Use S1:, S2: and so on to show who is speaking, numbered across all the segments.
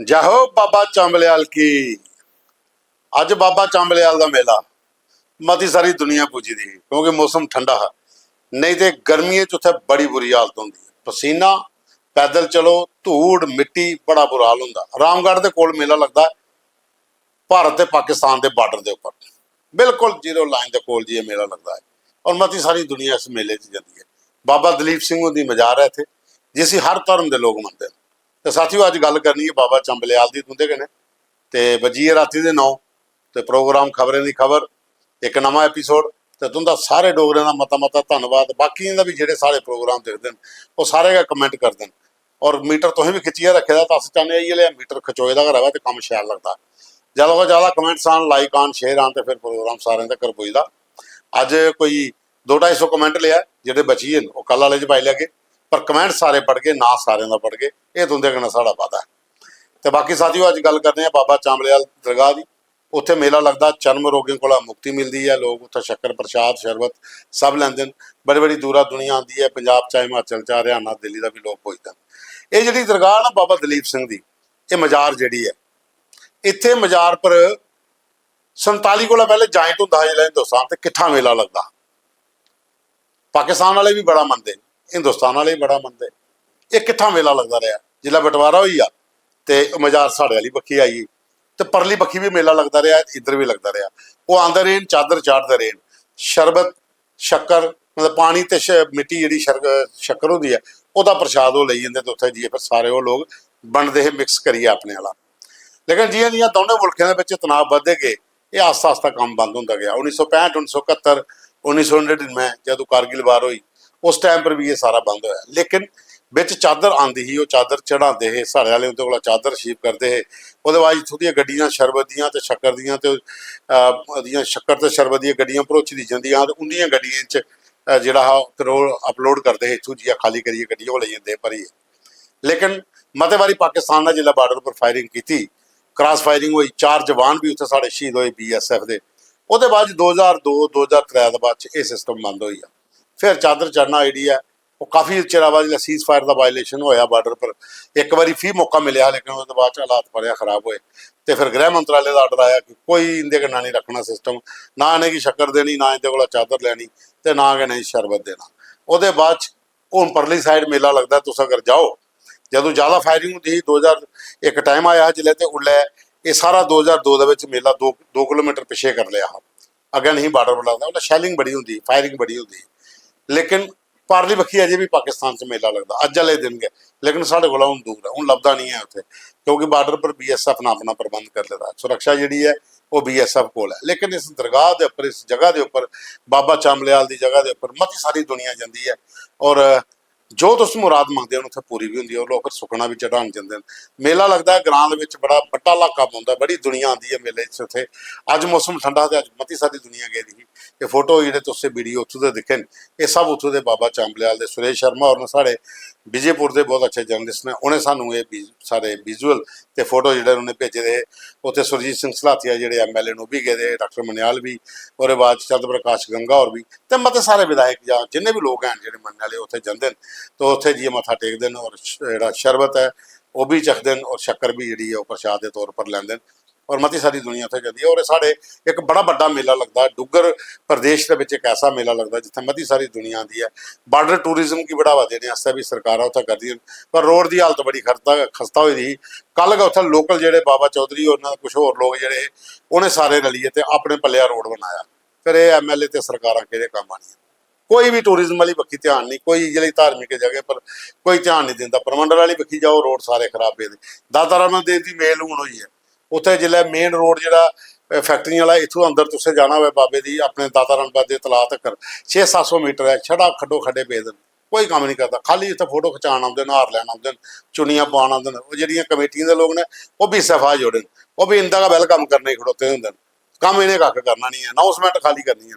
S1: जय हो बाबा चांबलियाल की। अज बाबा चांबलियाल का मेला मती सारी दुनिया पुजी दी क्योंकि मौसम ठंडा है। नहीं तो गर्मियों च उत्थे बड़ी बुरी हालत होंदी है, पसीना, पैदल चलो, धूड़ मिट्टी, बड़ा बुरा हाल होंदा। रामगढ़ के कोल मेला लगता है, भारत ते पाकिस्तान के बार्डर के उपर बिल्कुल जीरो लाइन के कोल जी मेला लगता है और मती सारी दुनिया इस मेले च जाती है। बाबा दलीप सिंह की मजार है इत्थे, जिसी हर धर्म के लोग मनते हैं। तो साथियों अज गल करनी है बाबा चांबलियाल की तुंदे कन्नै ते बजी है राती दे 9 तो प्रोग्राम खबरें की खबर एक नवा एपीसोड तो तुंदा सारे डोगरें का मता मता धन्नवाद। बाकी भी जेडे सारे प्रोग्राम देखते हैं वो सारे गै कमेंट करते हैं और मीटर तुसें भी खिच्चिए रखे दा। अस चाहते इयै लिया मीटर खचोए दा रवै तो कम शैल लगता। ज़्यादा तो ज़्यादा कमेंट्स आन, लाइक आन, शेयर आन तो फिर प्रोग्राम सारे तक पुजदा। अज कोई 200-250 कमेंट लिया जेडे बची हैं वो कल वाले च पाई लैगे, पर कमेंट सारे पढ़ गए, ना सारे का पढ़ गए, ये तुंदे कन्नै साडा वादा है। तो बाकी साथियों अज गल करते हैं बाबा चांबलियाल दरगाह की। उत्थे मेला लगता, चर्म रोगियों को मुक्ति मिलती है, लोग उत्थे शक्कर प्रसाद शरबत सब लेंदे हैं। बड़ी बड़ी दूरा दुनिया आती है, पंजाब चाहे हिमाचल चा हरियाणा दिल्ली का भी लोग पुजते हैं। ये जी दरगाह ना बाबा दलीप सिंह की, ये मजार जी है, इत्थे मजार पर 47 को पहले जाइंट होंदा जिला हिंदुस्तान से किट्ठा मेला लगता। पाकिस्तान वाले भी बड़ा मनते, हिंदुस्तान वाले भी बड़ा मनते। ये किट्ठा मेला लगता रहा, जिला बंटवारा हुई आ तो मजार साढ़े वाली बखी आई तो परली बखी भी मेला लगता रहा, इधर भी लगता रहा। वो आंदे रहे, चादर चाढ़ते रहे, शरबत शक्कर मतलब पानी तो मिट्टी जी शक्कर होंगी है वह प्रसाद वो ले जाते तो उत्थे जी फिर सारे वो लोग बनते मिक्स करिए अपने वाला। लेकिन जियां जियां दोनों मुल्कों के तनाव बढ़ते गए ये आस्ता आस्ता काम बंद होता गया। 1965, 1971, 1999 जदों कारगिल वार हुई उस टाइम पर भी ये सारा बंद होया। लेकिन बिच चादर आती ही, वो चादर चढ़ाते है, साढ़े वाले उनके को चादर रिसीव करते हैं। वो बाद इतों दियाँ शरबत दियाँ तो शक्कर दियाँ तो शक्कर तो शरबत दियाँ गड्डियाँ भरोची दी जांदियां तो उन्दियां गड्डियां जिहड़ा फिर अपलोड करते हैं, इतों जी खाली करिए गड्डियां वो ले जाते भरिए। लेकिन मते बारी पाकिस्तान का जिला बार्डर पर फायरिंग की, क्रॉस फायरिंग हुई, 4 जवान भी उत्थे साढ़े शहीद होए BSF के। वो बाद 2002-2003 के बाद ये सिस्टम बंद हो गया। फिर चादर चढ़ना जी है वो काफ़ी चिर बाद जो सीज फायर का वायलेशन होया बार्डर पर, एक बारी फिर मौका मिले, लेकिन उसके बाद हालात बड़े खराब हुए तो फिर गृह मंत्रालय का आर्डर आया कि कोई इनके कन्नै नहीं रखना सिस्टम, ना इन्हें शक्कर देनी, ना इनके को चादर लैनी तो ना कि नहीं शरबत देना। वो बाद हूँ परली साइड मेला लगता, तुम अगर जाओ जदों ज़्यादा फायरिंग होंदी 2001 टाइम आया जिले तो उल्ले ये सारा 2002 मेला 2 किलोमीटर पिछे कर लिया। अगे नहीं बार्डर पर लगता, उल्ले शैलिंग बड़ी होंगी, फायरिंग बड़ी होंगी। लेकिन पारली बखी अजे भी पाकिस्तान से मेला लगता, अज वाले दिन गए, लेकिन साढ़े को हूँ दूर है, हूँ लभदा नहीं है उत्थे क्योंकि बार्डर पर BSF ने अपना प्रबंध कर लेता, सुरक्षा जी है वो BSF को है। लेकिन इस दरगाह के उपर, इस जगह के उपर, बाबा चांबलियाल की जगह के उपर मती सारी दुनिया जाती है और जो तुम मुराद मंगते हो उत्थे पूरी भी होंगी और लोग फिर सुखना भी चढ़ाने जाते हैं। मेला लगता है ग्रां बड़ा बड़ा इलाका पाँदा, बड़ी दुनिया आती है मेले उत्थे। अज मौसम ठंडा तो अज मती सारी दुनिया गई थी। ये फोटो जो तुसे वीडियो उतों के दिखे ये सब उतों के बाबा चांबलियाल के। सुरेश शर्मा और साढ़े विजयपुर के बहुत अच्छे जर्नलिस्ट ने, उन्हें सानू ये सारे विजुअल तो फोटो जोड़े उन्हें भेजे दे। उत्थे सुरजीत सिंह सलाथिया जो MLA भी गए, डॉक्टर मनियाल भी, और बाद चंद्र प्रकाश गंगा और भी, तो मत सारे विधायक या जिन्हें भी लोग हैं जो मनने वाले उत्थे जाते हैं तो उत्थे जी मत्था टेकते हैं और जो शरबत है वह भी चखते हैं और शक्कर भी जी प्रसाद के तौर पर लेंदे और मती सारी दुनिया उत्थे जाती है। और साढ़े एक बड़ा बड़ा मेला लगता डुगर प्रदेश के एक ऐसा मेला लगता जिथे मती सारी दुनिया आती है। बार्डर टूरिज्म की बढ़ावा देने वास्ते भी सरकार उत्थे कर दी, पर रोड की हालत बड़ी खस्ता हुई थी। कल गै उत्थे लोकल जोड़े बाबा चौधरी और कुछ होर लोग जोड़े उन्हें सारे रलिए तो अपने पल्लिया रोड बनाया। फिर ये MLA तो सरकार कि काम आनी, कोई भी टूरिज्म वाली बखी ध्यान नहीं, कोई जी धार्मिक जगह पर कोई ध्यान नहीं देता। परमंडल वाली बखी जाओ रोड सारे खराब पे, दाता राणा देव की मेल हूँ हुई है उत्थे जिले मेन रोड जोड़ा फैक्ट्री वाला इतों अंदर तुसे जाना हो बाबे की अपने दाता रणपत के तलाऽ तक 600-700 मीटर है, छड़ा खड्डो खड्डे पे दिन, कोई काम नहीं करता। खाली उत्थे फोटो खिचाण आते, हार लैन आते, चुनियां पवान आते। वो जी कमेटियां के लोग ने वह भी सफा जोड़े, वह भी इंदा का वेलकम करने खड़ोते होंगे। काम इन्हें कख करना नहीं है, अनाउंसमेंट खाली करनी है,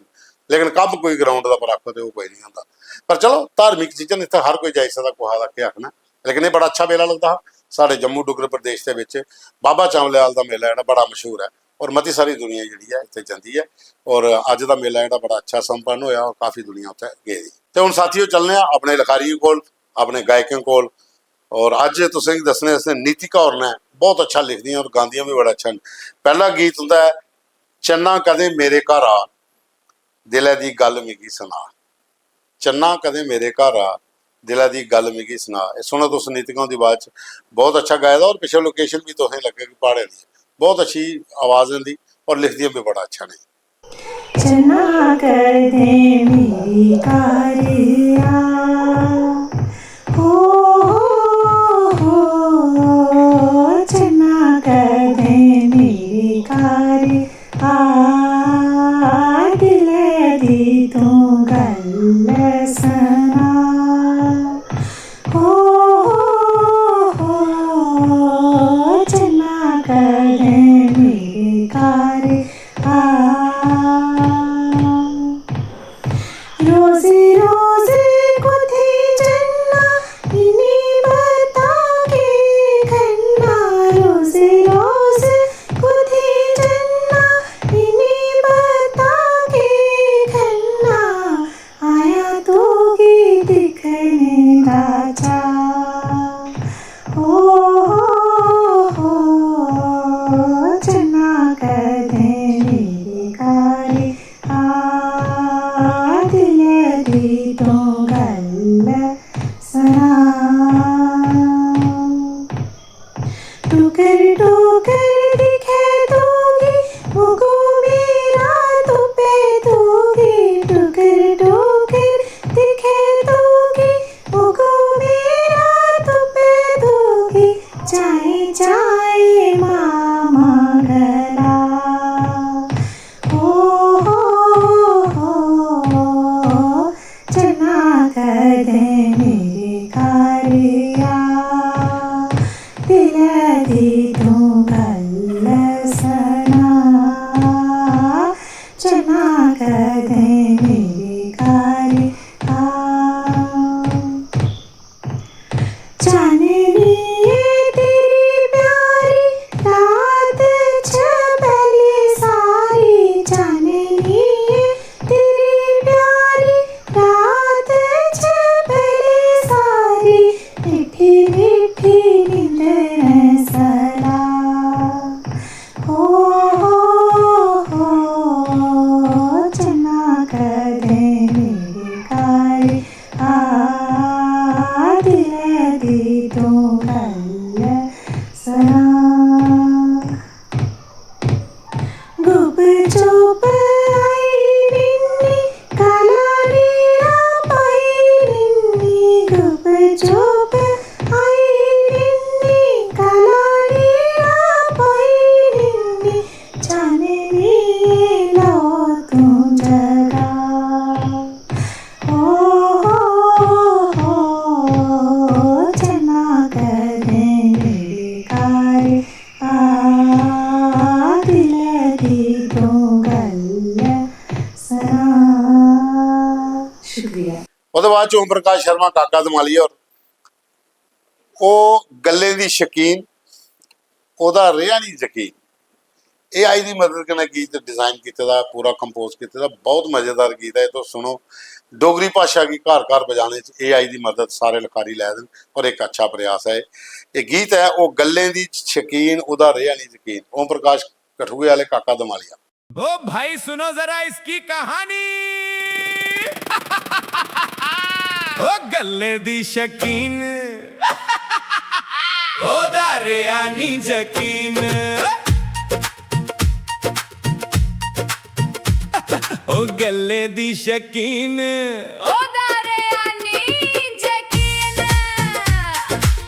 S1: लेकिन कब कोई ग्राउंड का प्राप्त तो कोई नहीं होता। पर चलो धार्मिक चीज़ां इतने हर कोई जाई सकता, कुहा का क्या आखना। लेकिन ये बड़ा अच्छा मेला लगता है साढ़े जम्मू डुगर प्रदेश के बाबा चांबलियाल का मेला जो बड़ा मशहूर है और मती सारी दुनिया जी है इतने जाती है। और अज का मेला जो बड़ा अच्छा संपन्न होया और काफ़ी दुनिया उत्थे गई। तो हम साथियों चलने अपने लिखारियों को, अपने गायकों को और अज तुसें दसने वास्ते नीतिका होर ने बहुत अच्छा लिखदियां और गांदियां भी बड़ा अच्छा न। पहला गीत हुंदा है चन्ना कदे मेरे घर आ दिलै दी गल मिगी सुना, चन्ना कदे मेरे घर आ दिलै दी गल मिगी सुना। सुनो तुस नीतिका दी आवाज़ बहुत अच्छा गाए दा और पिछले लोकेशन भी तुसें लग्गेगी प्हाड़े दी, बहुत अच्छी आवाज़ इनदी और लिखदियां भी बड़ा अच्छा ने।
S2: चन्ना कदे मेरी घर आ हो चन्ना कदे मेरे घर आ दिलै दी तू गल सुना हो चन्ना कदे मेरे घर आ रोज़े रोज़े कुथी चन्ना इन्हीं बता के खन्ना, रोज़े रोज़े कुथी चन्ना इन्हीं बता के खन्ना, आया तू की दिखने राजा हो चन्ना कदे मेरे घर आ दिलै दी तू गल सुना। टुकर टुकर दिखे दूगी मुगो मेरा तुपे दूगी, टुकर टुकर दिखे दूगी मुगो मेरा तुपे दूगी, चाहे चाहे मामा गला हो चन्ना कदे मेरे घर आ दिलै दी तू गल सुना, चन्ना कदे मेरे घर आ चांदनी तेरी प्यारी रात छबली सारी, चांदनी तेरी प्यारी रात छबली सारी, मीठी मीठी नींद सला हो चन्ना कदे मेरे घर आ दिलै दी तू गल सुना। गुब चुप आई निन्नी काला नीरा पाई निन्नी, गुब चुप आई निन्नी काला नीरा पाई निन्नी, चांदनी लो तू जगा हो चन्ना कदे मेरे घर आ दिलै दी तू गल सुना। शुक्रिया।
S1: ਉਹਦੇ ਬਾਅਦ ਚ ਓਮ ਪ੍ਰਕਾਸ਼ ਸ਼ਰਮਾ ਕਾਕਾ ਧਮਾਲੀਆ ਔਰ ਉਹ ਗੱਲੇ ਦੀ ਸ਼ਕੀਨ ਉਹਦਾ ਰਿਹਾ ਨਹੀਂ ਯਕੀਨ, AI ਦੀ ਮਦਦ ਕਨੇ ਗੀਤ डिजाइन कीते दा पूरा कंपोज कीते दा बहुत मजेदार गीत है। तो सुनो डोगरी भाषा की घर घर बजाने च AI की मदद सारे लखारी लै देन और एक अच्छा प्रयास है। ये गीत है वो गल्लें दी शकीन उदा रेहा नहीं यकीन, ओम प्रकाश कठुए वाले काका धमालिया।
S3: ओ भाई सुनो जरा इसकी कहानी ओ गल्ले दी शकीन ओ दारे आनी यकीन ओ गल्ले दी शकीन ओ दारे आनी यकीन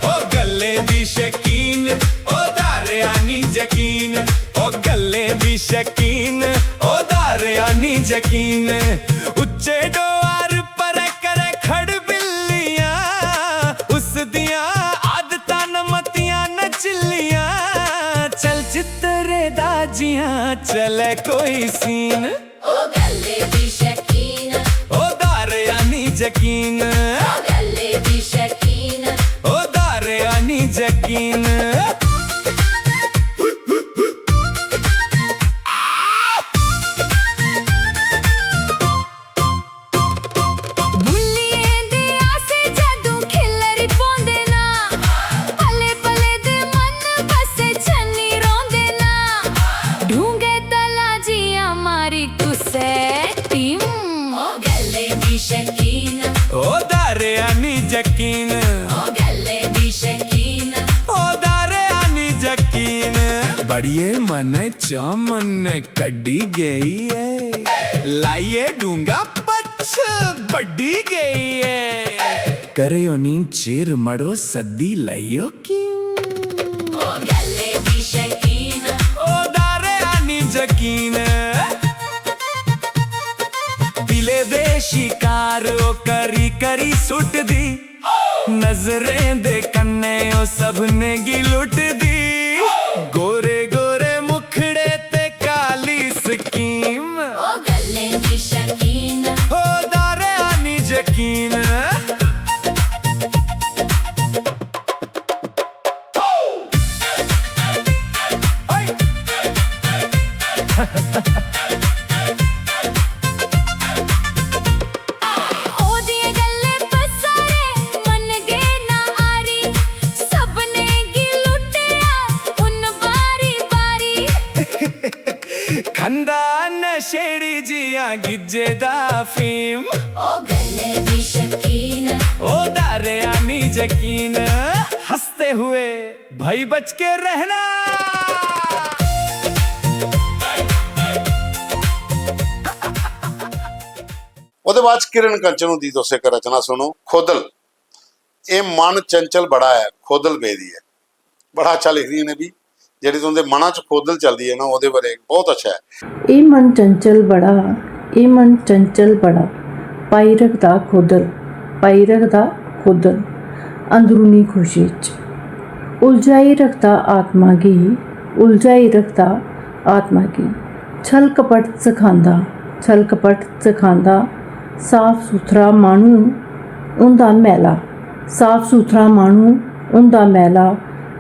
S3: ओ गल्ले दी शकीन ओ दारे आनी यकीन ओ गल्ले दी शकीन ओ दारे आनी यकीन उच्चे डोर पर करे खड़ बिल्लियां उस दियां आदतां नमतियां नचलियां चल चित्तरे दाजियां चले कोई सीन
S4: ओ गल्ले दी शकीन
S3: ओ दारे आनी यकीन
S4: ओ गल्ले दी शकीन
S3: ओ दारे आनी यकीन
S4: बुल्लिए दे आसे जदों खिलरी पौंदे ना
S3: बड़िए मन चमन कड्डी गई है लाइए डूंगा पछ बड्डी गई है करियो नी चेर मड़ो सद्दी लाइयो की
S4: ओ गल्ले दी शकीन
S3: ओ दारे आनी जकीन दिले दे शिकार ओ करी करी सुट दी नजरें दे कन्ने ओ सबने गी लुट दी गोरे गोरे मुखड़े ते काली स्कीम
S4: ओ गल्ले दी शकीन
S3: ओ दारे आनी यकीन
S5: ओदिए गल्ले पसारे मन गे ना आरी सबने गी लुटिया उन बारी बारी
S3: खंदा नशेड़ी जिया गिज्जे दा फीम
S4: ओ गल्ले दी शकीन
S3: ओ दारे आनी यकीन हंसते हुए भाई बच के रहना
S1: ਉਹਦੇ ਬਾਅਦ 'ਚ ਕਿਰਨ ਕੰਚਨ ਦੀ ਤੁਸੀਂ ਇੱਕ ਰਚਨਾ ਸੁਣੋ ਖੋਦਲ। ਇਹ ਮਨ ਚੰਚਲ ਬੜਾ ਹੈ ਖੋਦਲ ਬੇਦੀ ਹੈ, ਬੜਾ ਅੱਛਾ ਲਿਖਦੀ ਨੇ ਵੀ ਜਿਹੜੀ ਤੁਹਾਡੇ ਮਨਾਂ 'ਚ ਖੋਦਲ ਚੱਲਦੀ ਹੈ ਨਾ ਉਹਦੇ ਬਾਰੇ ਬਹੁਤ ਅੱਛਾ ਹੈ।
S6: ਇਹ ਮਨ ਚੰਚਲ ਬੜਾ, ਇਹ ਮਨ ਚੰਚਲ ਬੜਾ, ਪਾਈ ਰੱਖਦਾ ਖੋਦਲ, ਪਾਈ ਰੱਖਦਾ ਖੋਦਲ ਅੰਦਰੂਨੀ ਖੁਸ਼ੀ 'ਚ, ਉਲਝਾਈ ਰੱਖਦਾ ਆਤਮਾ ਗੀ, ਉਲਝਾਈ ਰੱਖਦਾ ਆਤਮਾ ਗੀ, ਛਲ ਕਪਟ ਸਿਖਾਉਂਦਾ, ਛਲ ਕਪਟ ਸਿਖਾਉਂਦਾ, ਸਾਫ ਸੁਥਰਾ ਮਾਣੂ ਉਹਦਾ ਮੈਲਾ, ਸਾਫ ਸੁਥਰਾ ਮਾਣੂ ਉਹਦਾ ਮੈਲਾ,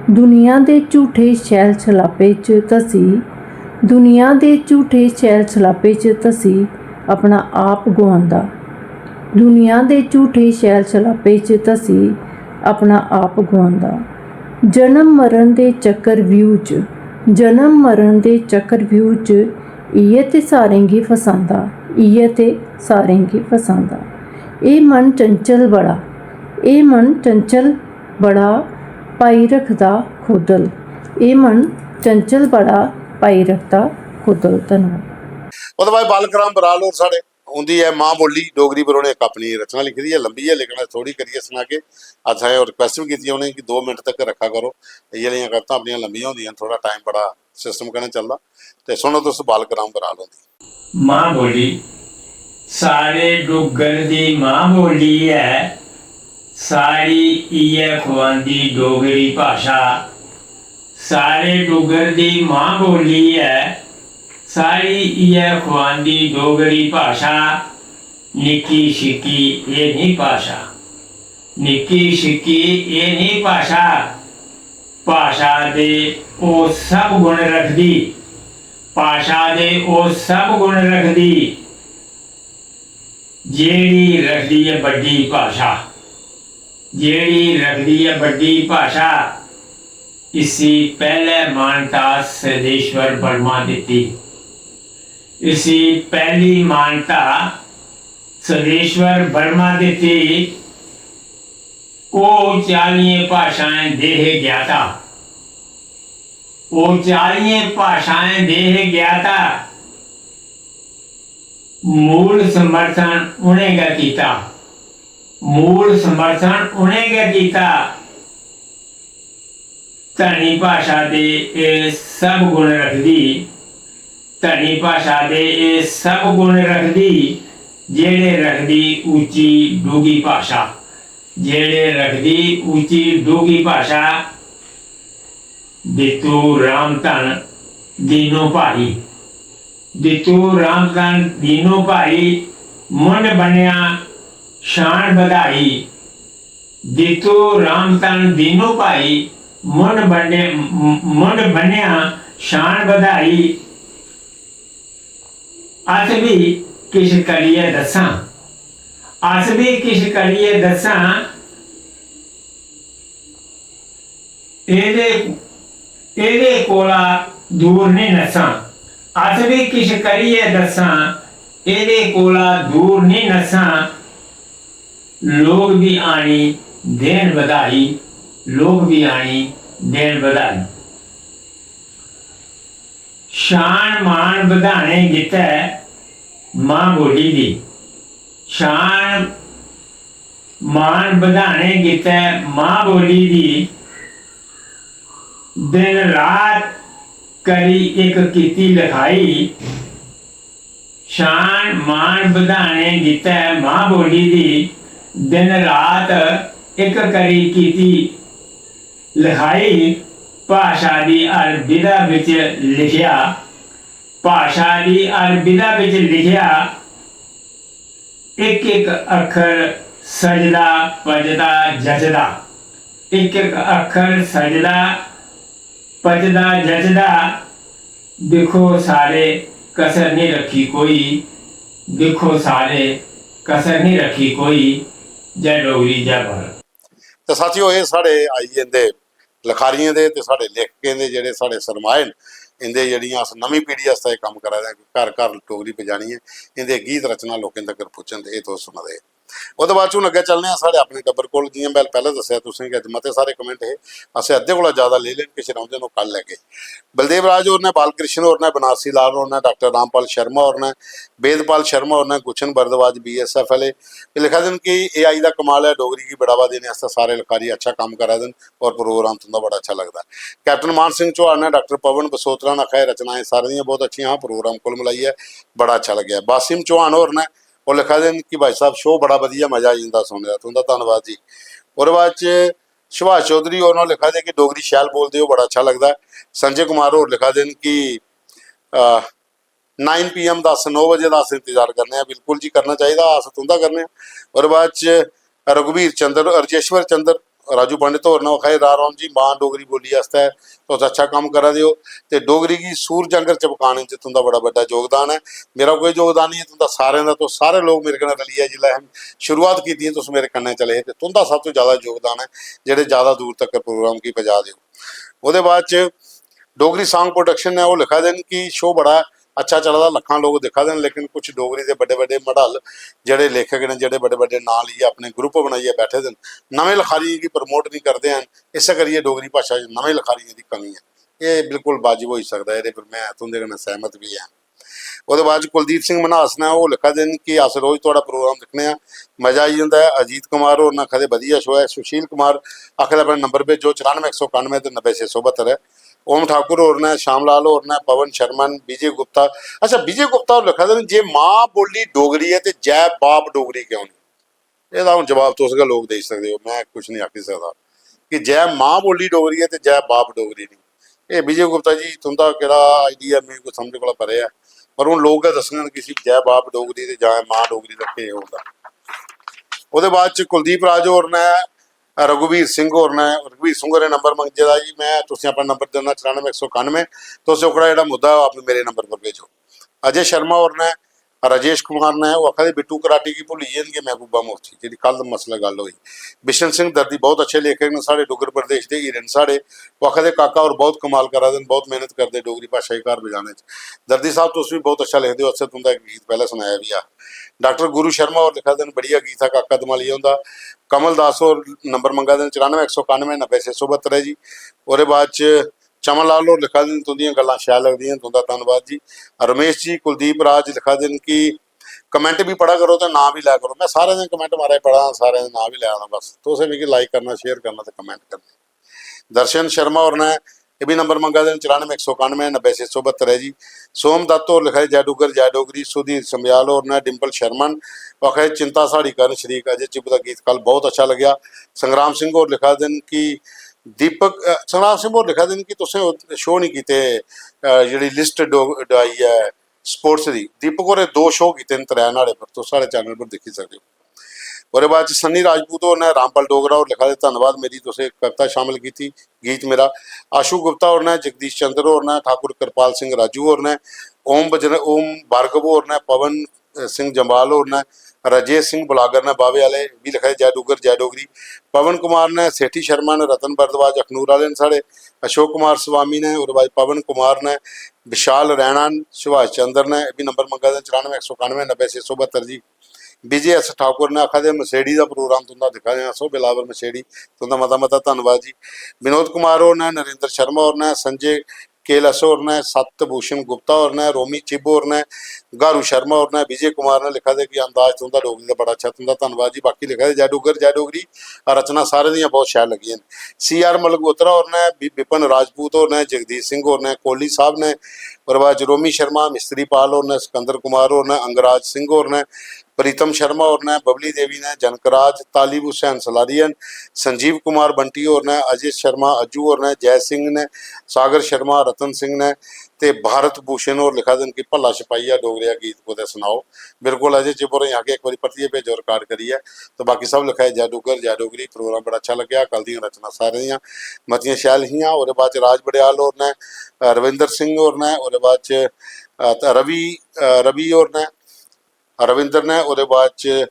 S6: ਦੁਨੀਆ ਦੇ ਝੂਠੇ ਛੈਲ ਛਲਾਪੇ 'ਚ ਧਸੀ, ਦੁਨੀਆ ਦੇ ਝੂਠੇ ਛੈਲ ਛਲਾਪੇ 'ਚ ਧਸੀ ਆਪਣਾ ਆਪ ਗਵਾਉਂਦਾ, ਦੁਨੀਆ ਦੇ ਝੂਠੇ ਛੈਲ ਛਲਾਪੇ 'ਚ ਧਸੀ ਆਪਣਾ ਆਪ ਗਵਾਉਂਦਾ, ਜਨਮ ਮਰਨ ਦੇ ਚੱਕਰ ਵਿਊ 'ਚ, ਜਨਮ ਮਰਨ ਦੇ ਚੱਕਰ ਵਿਊ 'ਚ ਇਹ ਤੇ ਸਾਰੇਂਗੀ ਫਸਾਂਦਾ, ਇਹ ਤੇ ਸਾਰੇਂਗੀ ਫਸਾਂਦਾ। ਇਹ ਮਨ ਚੰਚਲ ਬੜਾ, ਇਹ ਮਨ ਚੰਚਲ ਬੜਾ, ਪਾਈ ਰੱਖਦਾ ਖੋਦਲ, ਇਹ ਮਨ ਚੰਚਲ ਬੜਾ, ਪਾਈ ਰੱਖਦਾ ਖੋਦਲ। ਧੰਨਵਾਦ।
S1: ਉਹਦੇ ਬਾਅਦ ਬਾਲਕ ਰਾਮ ਬਰਾਲ ਹੋਰ ਸਾਡੇ ਹੁੰਦੀ ਹੈ ਮਾਂ ਬੋਲੀ ਡੋਗਰੀ ਪਰ ਉਹਨੇ ਇੱਕ ਆਪਣੀ ਰਚਨਾ ਲਿਖੀ ਦੀ ਹੈ, ਲੰਬੀ ਹੈ ਲੇਕਿन ਥੋੜੀ ਕਰੀਏ ਸੁਣਾ ਕੇ ਅੱਜ ਹੈ। ਔਰ ਰਿਕੁਐਸਟ ਵੀ ਕੀਤੀ ਉਹਨੇ ਕਿ 2 ਮਿੰਟ ਤੱਕ ਰੱਖਾ ਕਰੋ, ਇਹ ਜਿਹੜੀਆਂ ਕਰਤਾ ਆਪਣੀਆਂ ਲੰਬੀਆਂ ਹੁੰਦੀਆਂ ਥੋੜਾ ਟਾਈਮ ਬੜਾ ਸਿਸਟਮ ਕਹਿਣਾ ਚੱਲਦਾ। ਤੇ ਸੁਣੋ ਤੁਸੀਂ ਬਾਲਕ ਰਾਮ ਬਰਾਲ ਹੁੰਦੀ
S7: माँ बोली सारे डुग्गर दी माँ बोली है, सारी इयै खुआंदी डोगरी भाषा, सारे डुग्गर दी माँ बोली है, सारी इयै खुआंदी डोगरी भाषा, निक्की शिक्की ये नहीं भाषा, निक्की शिक्की ये नहीं भाषा, भाषा दे ओ सब गुण रखदी, भाषा दे ओ सब गुण रखदी जेड़ी रखदी है बड़ी भाषा, जेड़ी रखदी है बड़ी भाषा। इसी पहले मानता सिद्धेश्वर वर्मा दिती, इसी पहली मानता सिद्धेश्वर वर्मा दिती। ओ 40 भाषाएं देह ज्ञाता, वो 40 भाषाएं देह ज्ञाता, मूल समर्थन उन्हें का कीता, मूल समर्थन उन्हें का कीता। धनी भाषा दे ये सब गुण रखदी, धनी भाषा दे ये सब गुण रखदी जेड़े रखदी ऊंची डोगी भाषा, जेड़े रखदी ऊंची डोगी भाषा। दितू रामधन दीनों भाई, दितू रामधन दीनों भाई, मुंड बनिया शान बधाई, दितू रामधन दीनों भाई, मुंड बनिया शान बधाई। अस भी किश करिए दसां, अस भी किश करिए दसां, ਇਹਦੇ ਕੋਲਾ ਦੂਰ ਨਹੀਂ ਨਸਾਂ, ਅਸ ਵੀ ਕਿਛ ਕਰੀਏ ਦਸਾਂ, ਇਹਦੇ ਕੋਲਾ ਦੂਰ ਨਹੀਂ ਨਸਾਂ। ਲੋਕ ਵੀ ਆਣੀ ਦੇਣ ਵਧਾਈ, ਲੋਕ ਵੀ ਆਣੀ ਦੇਣ ਵਧਾਈ। शान मान बधाने गितै मां बोली दी। शान मान बधाने गितै मां बोली दी। दिन रात करी एक कीती लिखाई। शान मान बधाने गितै मां बोली दी। दिन रात एक करी कीती लिखाई। भाषा दी अरबिदा विच लिखिया। भाषा दी अरबिदा विच लिखिया। एक एक अखर सजदा पजदा जचदा। एक एक अखर सजदा पजदा जचदा। देखो सारे कसर नहीं रखी कोई। देखो सारे कसर नहीं रखी कोई। जय डोगरी जय भारत।
S1: ਤੇ ਸਾਥੀਓ ਇਹ ਸਾਡੇ ਆਈ ਜਾਂਦੇ ਲਿਖਾਰੀਆਂ ਦੇ ਤੇ ਸਾਡੇ ਲੇਖਕਾਂ ਦੇ ਜਿਹੜੇ ਸਾਡੇ ਸਰਮਾਏ ਨੇ ਇਹਦੇ ਜਿਹੜੀਆਂ ਅਸ ਨਵੀਂ ਪੀੜ੍ਹੀ ਵਾਸਤੇ ਇਹ ਕੰਮ ਕਰਾ ਰਹੇ ਘਰ ਘਰ ਡੋਗਰੀ ਪਜਾਣੀ ਹੈ ਇਹਦੇ ਗੀਤ ਰਚਨਾ ਲੋਕਾਂ ਤੱਕ ਪਹੁੰਚਣ ਤੇ ਇਹ ਤੋਂ ਸੁਣਦੇ ਉਹਦੇ ਬਾਅਦ ਚੋਂ ਅੱਗੇ ਚੱਲਦੇ ਆ ਸਾਡੇ ਆਪਣੇ ਟੱਬਰ ਕੋਲ ਜਿਵੇਂ ਮੈਂ ਪਹਿਲਾਂ ਦੱਸਿਆ ਤੁਸੀਂ ਕਿ ਅੱਜ ਮਤੇ ਸਾਰੇ ਕਮੈਂਟ ਇਹ ਅਸੀਂ ਅੱਧੇ ਕੋਲੋਂ ਜ਼ਿਆਦਾ ਲੈ ਲੈਣ ਕਿਸੇ ਰਾਉਂਦੇ ਨੂੰ ਕੱਲ ਲੈ ਕੇ बलदेव राज और ने बालकृष्ण और ने बनारसी लाल और ने डॉक्टर रामपाल शर्मा और ने वेदपाल शर्मा और ने गुलशन बरदवाज BSF वाले ये लिखा दिन कि AI का कमाल है डोगरी की बढ़ावा देने वास्ते सारे लिखारी अच्छा काम करा दिन और प्रोग्राम तुंदा बड़ा अच्छा लगता है। कैप्टन मान सिंह चौहान ने डॉक्टर पवन बसोत्रा ने आखा रचनाएं सारे दी बहुत अच्छी हाँ प्रोग्राम कुल मिलाई है बड़ा अच्छा लगे। बासिम चौहान और ने वो लिखा दिन कि भाई साहब शो बड़ा वधिया मजा आ जाता सुनने तुंदा धन्यवाद जी। और बाद सुभाष चौधरी और लिखा दे कि डोगरी शैल बोलते हो बड़ा अच्छा लगता है। संजय कुमार और लिखा देन कि 9 PM 9 बजे का इंतजार करने बिल्कुल जी करना चाहिए आस तुंदा करने। और बाद रघुवीर चंद्र रजेश्वर चंद्र राजू पंडित और ना खाए राम जी मां डोगरी बोली वास्ते तो अच्छा काम करा दियो ते डोगरी की सूर जंगर चपकाने च तुंदा बड़ा बड़ा योगदान है। मेरा कोई योगदान नहीं है तुंदा सारे दा तो सारे लोग मेरे कन्नै रलिए जिल्लै हम शुरुआत की तुस मेरे कन्नै चले ते तुंदा सब तो ज़्यादा योगदान है जेह्ड़े ज़्यादा दूर तक प्रोग्राम की पजा दियो। ਉਹਦੇ ਬਾਅਦ ਚ डोगरी सॉन्ग प्रोडक्शन है वो लिखा देन कि शो बड़ा अच्छा चलता लखा लोग दिखा देन लेकिन कुछ डोगरी के बड़े बड़े मड़ल जेडे लेखक ने जेडे बड़े बड़े नां लिए अपने ग्रुप बनाइए बैठे दिन नवे लिखारियों की प्रमोट नहीं करते हैं इस करिए डोगरी भाषा नवे लिखारियों की कमी है। ये बिल्कुल वाजिब हो सकता है ये फिर मैं तुंदे कन्नै सहमत भी हाँ। ਉਹਦੇ ਬਾਅਦ ਕੁਲਦੀਪ ਸਿੰਘ ਮਨਹਾਸ ਨੇ ਉਹ ਲਿਖਾ ਦੇਣ ਕਿ ਅਸ ਰੋਜ਼ ਤੁਹਾਡਾ ਪ੍ਰੋਗਰਾਮ ਦੇਖਣੇ ਆ ਮਜ਼ਾ ਆਈ ਜਾਂਦਾ ਹੈ। ਅਜੀਤ ਕੁਮਾਰ ਹੋਰ ਨਾ ਕਦੇ ਵਧੀਆ ਸ਼ੋ ਹੈ। ਸੁਸ਼ੀਲ ਕੁਮਾਰ ਆਖਰ ਆਪਣਾ ਨੰਬਰ ਭੇਜੋ 94 191 ਤੇ 90 672 है। ओम ठाकुर और ने श्याम लाल और ने पवन शर्मन विजय गुप्ता अच्छा विजय गुप्ता और लिखा देन जे मां बोली डोगरी है तो जय बाप डोगरी क्यों नहीं ਇਹਦਾ ਹੁਣ ਜਵਾਬ ਤੁਸੀਂ ਲੋਕ ਦੇ ਸਕਦੇ ਹੋ मैं कुछ नहीं आखी सकता कि जय मां बोली डोगरी है तो जय बाप डोगरी नहीं। ये विजय गुप्ता जी तुंदा केड़ा आइडिया मेरे को समझ कोला परे है पर हूँ लोग दसन किसी जय बाप डोगरी ते जय मां डोगरी रखे होगा। ਉਹਦੇ ਬਾਅਦ ਚ ਕੁਲਦੀਪ ਰਾਜ ਹੋਰ ਨੇ रघुवीर सिंह और ने रघुवीर सिंह ने नंबर मंगे दा जी मैं तुसीं अपना नंबर देना 94 191 तुसीं ओकड़ा जेहड़ा मुद्दा आप मेरे नंबर पर भेजो। अजय शर्मा और ने राजेश कुमार ने वो आखा बिट्टू कराटी की भुली जाएंगे महबूबा मुफ्ती जी कल मसला गल हुई। बिशन सिंह दर्दी बहुत अच्छे लेखक ने साढ़े डुगर प्रदेश के हिरन साढ़े वो आखा काका और बहुत कमाल करा देन बहुत मेहनत करते डोगरी भाषा के घर बजाने दर्दी साहब तुम भी बहुत अच्छा लिखते हो अच्छा तुंदा एक गीत पहले सुनाया भी आ। डॉक्टर गुरु शर्मा और लिखा दिन बढ़िया गीत है काका दमाली उनका। कमल दास और नंबर मंगा दिन 94 191 90 672 है जी। और बाद चमन लाल और लिखा दिन तुंदियां गल्लां शैल लगदियां तुंदा धन्नवाद जी। रमेश जी कुलदीप राज लिखा दिन कि कमेंट भी पढ़ा करो तो ना भी लाया करो मैं सारे दिन कमेंट मारे पढ़ा सारे दिन ना भी लिया बस तुसें भी लाइक करना शेयर करना तो कमेंट करना। दर्शन शर्मा और ने ये भी नंबर मंगा देन 94 191 90 672 है जी। सोम दत्त और लिखा जय डुगर जय डोगरी। सुधीर समयाल और ने डिम्पल शर्मन वाखे चिंता साड़ी करण शरीक अजय चिप का गीत कल बहुत अच्छा लग्या। संग्राम सिंह और लिखा दिन कि दीपक संग्राम सिंह और लिखा दिन कि तुसें शो नहीं किते जी लिस्ट आई है स्पोर्ट्स की दीपक और 2 शो किते 3 नाले पर तो साढ़े चैनल पर देखी सकते हो। और बाद सन्नी राजपूत और ने रामपाल डोगरा और लिखा दे धन्यवाद मेरी तुसें कविता शामिल की थी गीत मेरा। आशु गुप्ता और ने जगदीश चंद्र और ने ठाकुर कृपाल सिंह राजू और ने ओम भार्गव और ने पवन सिंह जंबाल और ने राजेश सिंह बुलागर ने बावे वाले भी लिखा जय डुगर जय डोगरी। पवन कुमार ने सेठी शर्मा ने रतन भरद्वाज अखनूर वाले ने साढ़े अशोक कुमार स्वामी ने और भाई पवन कुमार ने विशाल रैना सुभाष चंद्र ने भी नंबर मंगा दे 94 191 90 672 जी। विजय एस ठाकुर ने आखा दे मसेड़ी का प्रोग्राम तुंदा दिखा देना सो बिलावर मसेड़ी तुंदा मता मता धन्यवाद जी। विनोद कुमार और ने नरेंद्र शर्मा और ने संजय KLS और ने, सत्यभूषण गुप्ता और ने, रोमी चिब और ने, गारू शर्मा और ने, विजय कुमार ने लिखा दे कि अंदाज तुंदा डोगरी का बड़ा अच्छा, तुंदा धन्यवाद जी। बाकी लिखा दे जय डुग्गर जय डोगरी, रचना सारे दियां बहुत शैल लगी। CR मलगोत्रा और ने, विपिन राजपूत और ने, जगदीश सिंह और ने, कोहली साहब ने, और बाद रोमी शर्मा, मिस्त्री पाल और ने, सिकंदर कुमार और ने, अंगराज सिंह और ने, प्रीतम शर्मा और ने, बबली देवी ने, जनकराज, तालिब हुसैन सलारियन, संजीव कुमार बंटी और ने, अजय शर्मा अज्जू और ने, जय सिंह ने, सागर शर्मा, रतन सिंह ने, ते भारत भूषण और लिखा दिन की भला छपाई है डोगरिया गीत को सुनाओ। बिल्कुल अजय चिबोर यहाँ के एक बार परतिए भेजो रिकॉर्ड करी है। तो बाकी सब लिखा है जय डुग्गर जय डोगरी। प्रोग्राम बड़ा अच्छा लग्या, कल दी रचना सारे दियां मतियां शैल हियां। और बाद च राज बड़ियाल और ने, रविंदर सिंह और ने, और बाद च रवि और ने, रविंदर ने, और बाद च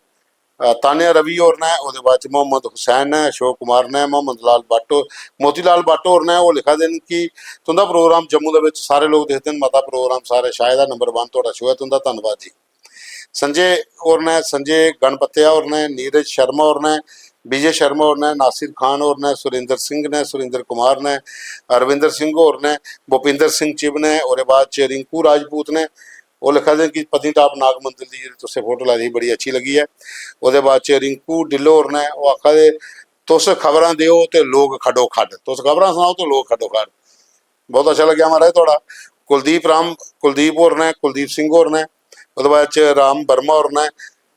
S1: तानिया रवि और ने, और बाद च मोहम्मद हुसैन ने, अशोक कुमार ने, मोहम्मद लाल बाटो, मोतीलाल बाटो और ने। वो लिखा दिन कि तुंदा प्रोग्राम जम्मू दे विच सारे लोग देखते हैं, मता प्रोग्राम सारे शायद नंबर 1 तुहाडा शो है, तुंदा धन्नवाद जी। संजय और ने, संजय गणपतिया और ने, नीरज शर्मा और ने, विजय शर्मा और ने, नासिर खान और ने, सुरेंद्र सिंह ने, सुरेंद्र कुमार ने, अरविंदर सिंह और ने, भूपिंदर सिंह चिब ने, और बाद च रिंकू राजपूत ने। वो लिखा दें कि पत्नीटाप नाग मंदिर की तुसें फोटो लाई दी बड़ी अच्छी लगी है। वो बाद च रिंकू ढिल्लो और ने, वो आखा दे तुस खबरां दिओ ते लोग खड्डो खड्ड, तुस खबरां सुनाओ तो लोग खड्डो खड्ड। बहुत अच्छा लग्या महाराज थोड़ा। कुलदीप और ने, कुलदीप सिंह और ने, वो बाद च राम वर्मा और ने,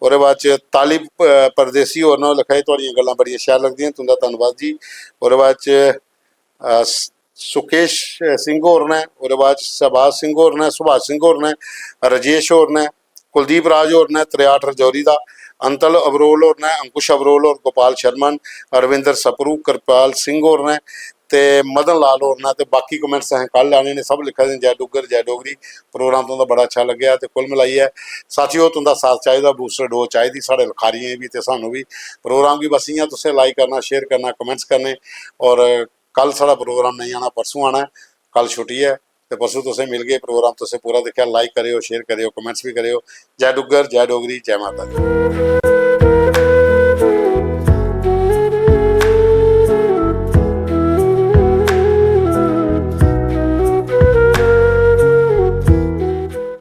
S1: और बाद च तालिब परदेसी और ने लिखा थोड़ियां गल्लां बड़ियां शैल लगदियां, तुंदा धन्नवाद जी। और बाद च सुकेश सिंह और ने, और बाद शहबाज सिंह और ने, सुभाष सिंह और ने, राजेश और ने, कुलदीप राज और ने, 63 रजौरी दा, अंतल अबरोल और ने, अंकुश अबरोल और गोपाल शर्मन, अरविंदर सपरू, कृपाल सिंह और ने, ते मदन लाल और ने। ते बाकी कमेंट्स असें कल लाने ने। सब लिखा दे जय डुग्गर जय डोगरी। प्रोग्राम तुंदा बड़ा अच्छा लग्या। ते कुल मिलाइयै साथियो तुंदा साथ चाहिदा, बूस्टर डोज चाहिदी साढ़े लखारियें भी ते सानू भी। प्रोग्राम की बस इ'यां तुसें लाइक करना, शेयर करना, कमेंट्स करने। और कल साढ़ा प्रोग्राम नहीं आना, परसों आना है। कल छुट्टी है ते परसों तुसें मिल गए प्रोग्राम, तुसें पूरा दिक्खेआ। लाइक करेओ, शेयर करेओ, कमेंट्स भी करेओ। जय डुग्गर जय डोगरी जय माता दी।